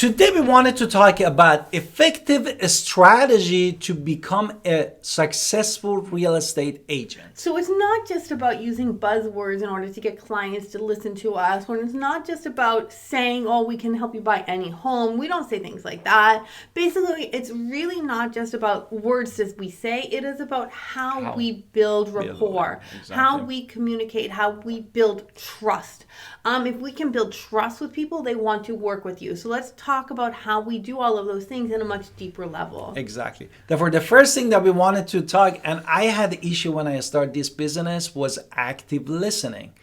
Today we wanted to talk about effective strategy to become a successful real estate agent. So it's not just about using buzzwords in order to get clients to listen to us. When it's not just about saying, oh, we can help you buy any home. We don't say things like that. Basically, it's really not just about words that we say. It is about how we build rapport, how we communicate, how we build trust. If we can build trust with people, they want to work with you. So let's talk about how we do all of those things in a much deeper level. Exactly. Therefore, the first thing that we wanted to talk, and I had the issue when I started this business, was active listening.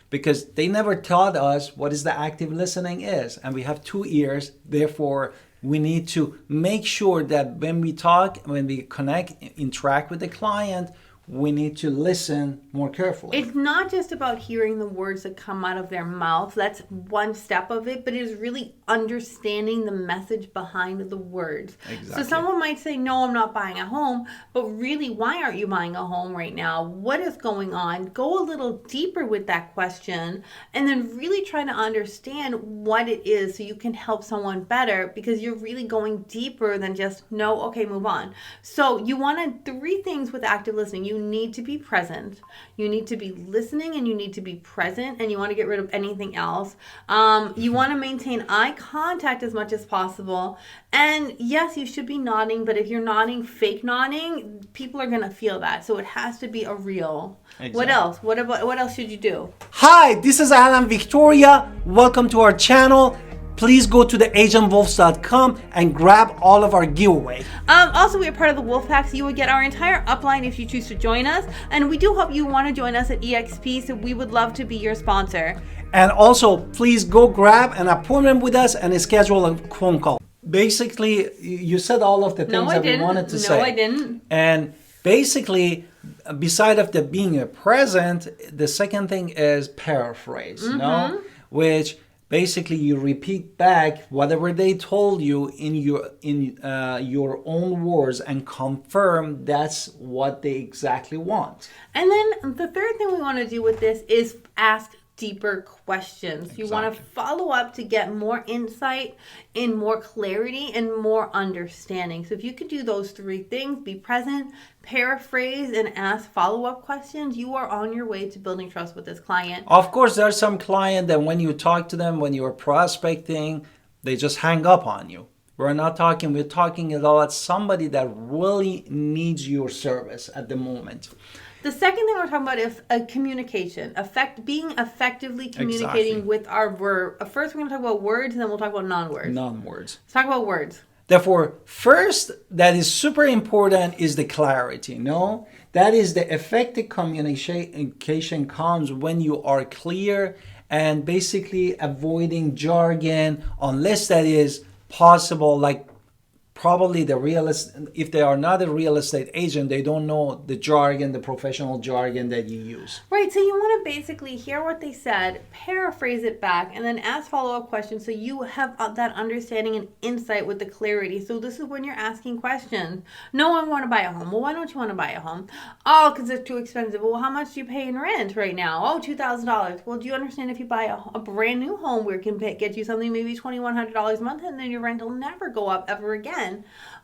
Because they never taught us what is the active listening is. And we have 2 ears. Therefore, we need to make sure that when we talk, when we connect, interact with the client, we need to listen more carefully. It's not just about hearing the words that come out of their mouth. That's one step of it, but it is really understanding the message behind the words. Exactly. So someone might say, no, I'm not buying a home, but really, why aren't you buying a home right now? What is going on? Go a little deeper with that question and then really try to understand what it is so you can help someone better, because you're really going deeper than just, no, okay, move on. So you want 3 things with active listening. You need to be present, you need to be listening, and you need to be present, and you want to get rid of anything else. You want to maintain eye contact as much as possible. And yes, you should be nodding, but if you're nodding, fake nodding, people are going to feel that. So it has to be a real. Exactly. What else? What else should you do? Hi, this is Alan Victoria. Welcome to our channel. Please go to theagentwolves.com and grab all of our giveaway. Also, we are part of the Wolf Pack, so you would get our entire upline if you choose to join us. And we do hope you want to join us at EXP, so we would love to be your sponsor. And also, please go grab an appointment with us and schedule a phone call. Basically, you said all of the things that we wanted to say. No, I didn't. And basically, beside of the being present, the second thing is paraphrase, which basically you repeat back whatever they told you in your own words and confirm that's what they exactly want. And then the third thing we want to do with this is ask deeper questions. Exactly. You want to follow up to get more insight, in more clarity, and more understanding. So if you could do those 3 things, be present, paraphrase, and ask follow-up questions, you are on your way to building trust with this client. Of course, there are some clients that when you talk to them, when you're prospecting, they just hang up on you. We're talking about somebody that really needs your service at the moment. The second thing we're talking about is communication, being effectively communicating with our verb. First, we're going to talk about words, and then we'll talk about non-words. Non-words. Let's talk about words. Therefore, first, that is super important is the clarity. No, that is the effective communication comes when you are clear and basically avoiding jargon, unless that is possible, like probably if they are not a real estate agent, they don't know the jargon, the professional jargon that you use. Right, so you want to basically hear what they said, paraphrase it back, and then ask follow-up questions so you have that understanding and insight with the clarity. So this is when you're asking questions. No, I want to buy a home. Well, why don't you want to buy a home? Oh, because it's too expensive. Well, how much do you pay in rent right now? Oh, $2,000. Well, do you understand if you buy a brand new home where it can get you something maybe $2,100 a month, and then your rent will never go up ever again?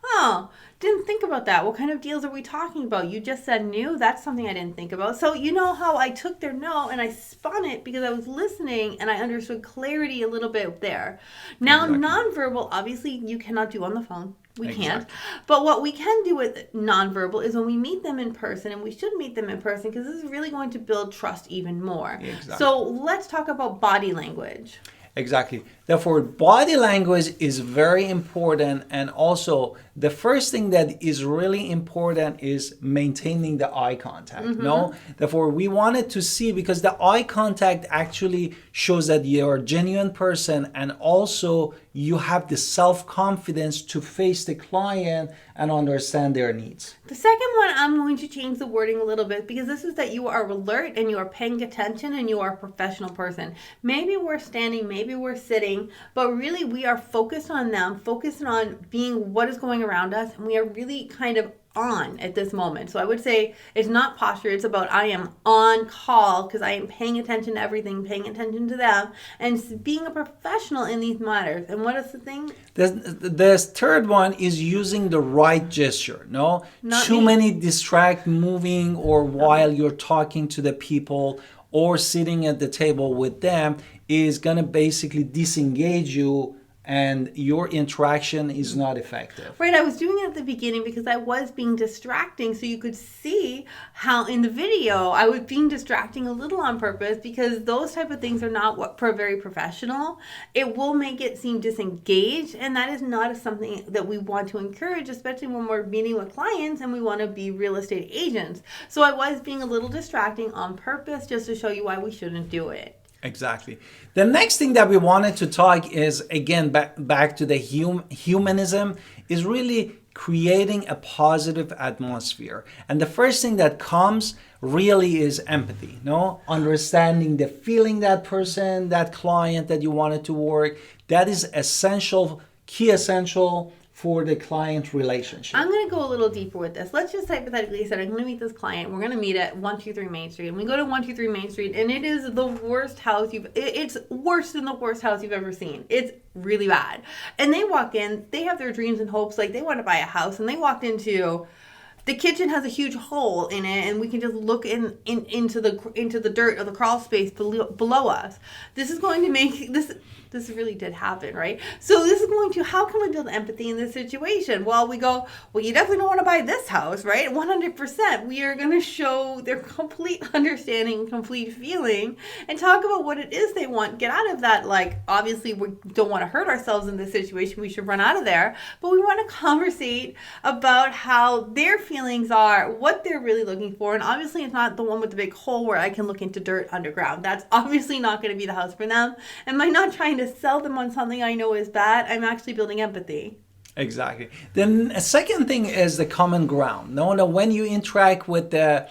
Oh, didn't think about that. What kind of deals are we talking about? You just said new. That's something I didn't think about. So you know how I took their no and I spun it because I was listening and I understood clarity a little bit there. Now, nonverbal, obviously you cannot do on the phone. We can't. But what we can do with nonverbal is when we meet them in person, and we should meet them in person because this is really going to build trust even more. Exactly. So let's talk about body language. Exactly. Therefore, body language is very important, and also the first thing that is really important is maintaining the eye contact. No, therefore we wanted to see, because the eye contact actually shows that you're a genuine person, and also you have the self-confidence to face the client and understand their needs. The second one, I'm going to change the wording a little bit, because this is that you are alert and you are paying attention and you are a professional person. Maybe we're standing, maybe we're sitting, but really we are focused on them, focused on being what is going around us, and we are really kind of on at this moment. So I would say it's not posture. It's about I am on call because I am paying attention to everything, paying attention to them, and being a professional in these matters. And what is the thing? The third one is using the right gesture. No, Not too me. many distract moving or while you're talking to the people or sitting at the table with them is going to basically disengage you, and your interaction is not effective. Right, I was doing it at the beginning because I was being distracting, so you could see how in the video I was being distracting a little on purpose because those type of things are not very professional. It will make it seem disengaged, and that is not something that we want to encourage, especially when we're meeting with clients and we want to be real estate agents. So I was being a little distracting on purpose just to show you why we shouldn't do it. Exactly. The next thing that we wanted to talk is, again, back to the humanism, is really creating a positive atmosphere. And the first thing that comes really is empathy, no? Understanding the feeling that person, that client that you wanted to work, that is essential, key essential for the client relationship. I'm going to go a little deeper with this. Let's just hypothetically say I'm going to meet this client. We're going to meet at 123 Main Street. And we go to 123 Main Street, and it is the worst house it's worse than the worst house you've ever seen. It's really bad. And they walk in, they have their dreams and hopes, like they want to buy a house, and they walked into... The kitchen has a huge hole in it, and we can just look into the dirt or the crawl space below us. This is going to make this. This really did happen, right? So this is going to, how can we build empathy in this situation? Well, we go, well, you definitely don't want to buy this house, right? 100%. We are going to show their complete understanding, complete feeling, and talk about what it is they want. Get out of that, like, obviously we don't want to hurt ourselves in this situation. We should run out of there. But we want to conversate about how their feelings are, what they're really looking for. And obviously it's not the one with the big hole where I can look into dirt underground. That's obviously not going to be the house for them. And by not trying to sell them on something I know is bad, I'm actually building empathy. Exactly. Then a second thing is the common ground. No, when you interact with the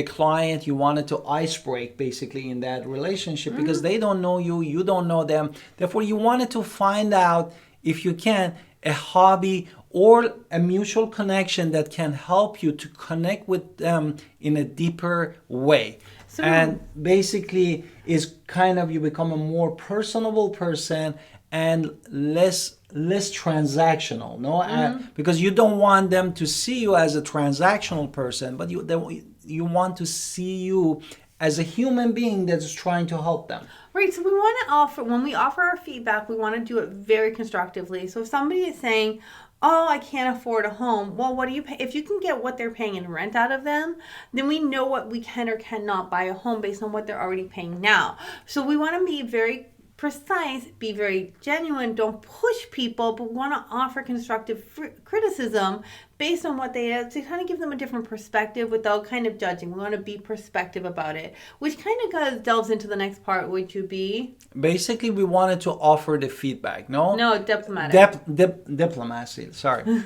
client, you wanted to ice break basically in that relationship because they don't know you, you don't know them. Therefore, you wanted to find out, if you can, a hobby or a mutual connection that can help you to connect with them in a deeper way. And basically is kind of, you become a more personable person and less transactional, no? Because you don't want them to see you as a transactional person, but you want to see you as a human being that's trying to help them. Right, so we want to offer, when we offer our feedback, we want to do it very constructively. So if somebody is saying, oh, I can't afford a home. Well, what do you pay? If you can get what they're paying in rent out of them, then we know what we can or cannot buy a home based on what they're already paying now. So we want to be very precise, be very genuine, don't push people, but want to offer constructive criticism based on what they have to kind of give them a different perspective without kind of judging. We want to be perspective about it, which kind of delves into the next part, which would be... Basically, we wanted to offer the feedback, no? No, diplomatic. Diplomacy, sorry.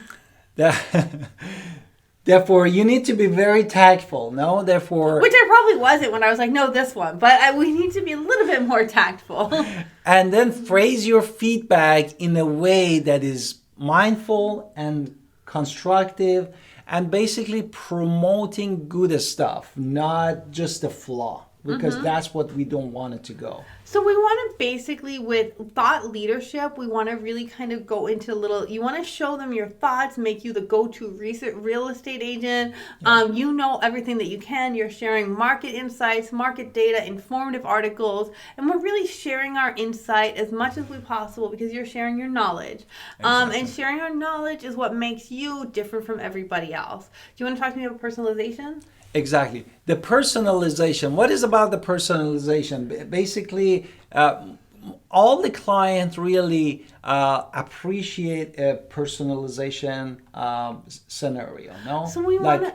Therefore, you need to be very tactful, no? Therefore... Which I probably wasn't when I was like, no, this one. But we need to be a little bit more tactful. And then phrase your feedback in a way that is mindful and constructive and basically promoting good stuff, not just a flaw. Because that's what we don't want it to go. So we want to basically, with thought leadership, we want to really kind of go into you want to show them your thoughts, make you the go-to real estate agent. You know everything that you can. You're sharing market insights, market data, informative articles, and we're really sharing our insight as much as we possible because you're sharing your knowledge. Exactly. And sharing our knowledge is what makes you different from everybody else. Do you want to talk to me about personalization? Exactly. The personalization. What is about the personalization? Basically, all the clients really appreciate a personalization scenario, no? So we want to...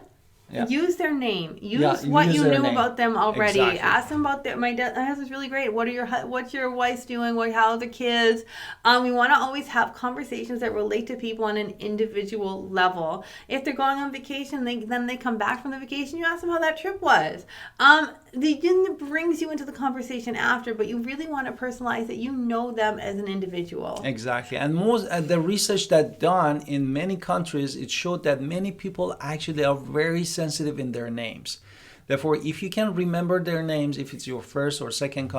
Yeah. Use their name. Use Yeah, what use you their knew name. about them already. Exactly. Ask them about their. My husband's really great. What's your wife doing? How are the kids? We want to always have conversations that relate to people on an individual level. If they're going on vacation, then they come back from the vacation. You ask them how that trip was. Then brings you into the conversation after, but you really want to personalize that you know them as an individual. Exactly. And most the research that done in many countries, it showed that many people actually are very sensitive in their names. Therefore, if you can remember their names, if it's your first or second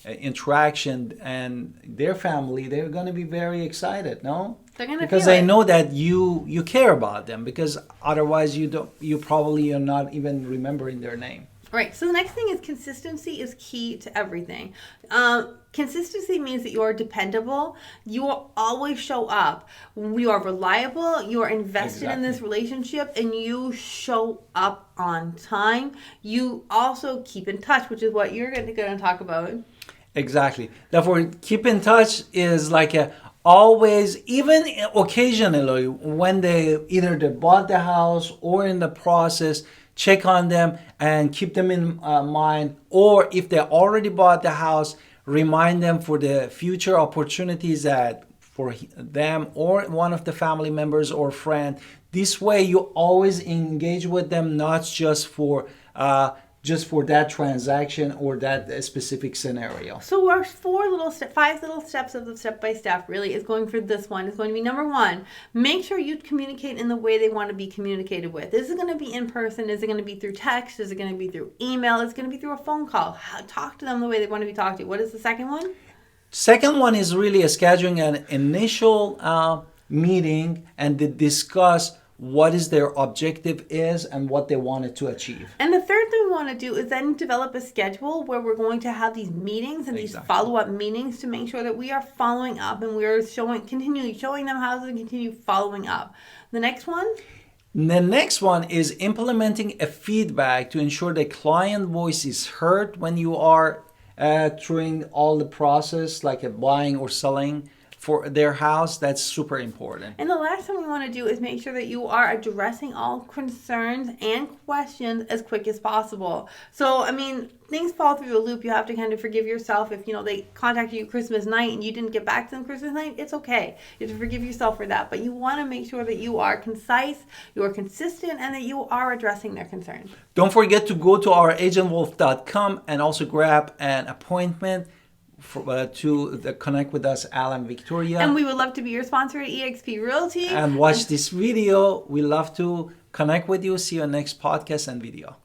interaction and their family, they're going to be very excited, no? They're gonna Because feel they it. know that you care about them. Because otherwise, you probably are not even remembering their name. Right. So the next thing is consistency is key to everything. Consistency means that you are dependable. You will always show up. You are reliable. You are invested in this relationship, and you show up on time. You also keep in touch, which is what you're going to talk about. Exactly. Therefore, keep in touch is like always, even occasionally, when they bought the house or in the process, check on them and keep them in mind. Or if they already bought the house, remind them for the future opportunities that for them or one of the family members or friend. This way, you always engage with them, not just for that transaction or that specific scenario. So our 5 little steps of the step-by-step really is going for this one. It's going to be number 1, make sure you communicate in the way they want to be communicated with. Is it going to be in person? Is it going to be through text? Is it going to be through email? Is it going to be through a phone call? Talk to them the way they want to be talked to. What is the second one? Second one is really scheduling an initial meeting and to discuss what is their objective is and what they wanted to achieve. And the third thing we want to do is then develop a schedule where we're going to have these meetings and these follow-up meetings to make sure that we are following up and we're continually showing them how to continue following up. The next one? The next one is implementing a feedback to ensure the client voice is heard when you are through all the process, like buying or selling for their house. That's super important. And the last thing we want to do is make sure that you are addressing all concerns and questions as quick as possible. So, things fall through the loop. You have to kind of forgive yourself if, they contacted you Christmas night and you didn't get back to them Christmas night. It's okay. You have to forgive yourself for that. But you want to make sure that you are concise, you are consistent, and that you are addressing their concerns. Don't forget to go to our agentwolf.com and also grab an appointment to connect with us, Al and Victoria. And we would love to be your sponsor at eXp Realty. And watch this video. We love to connect with you. See you on next podcast and video.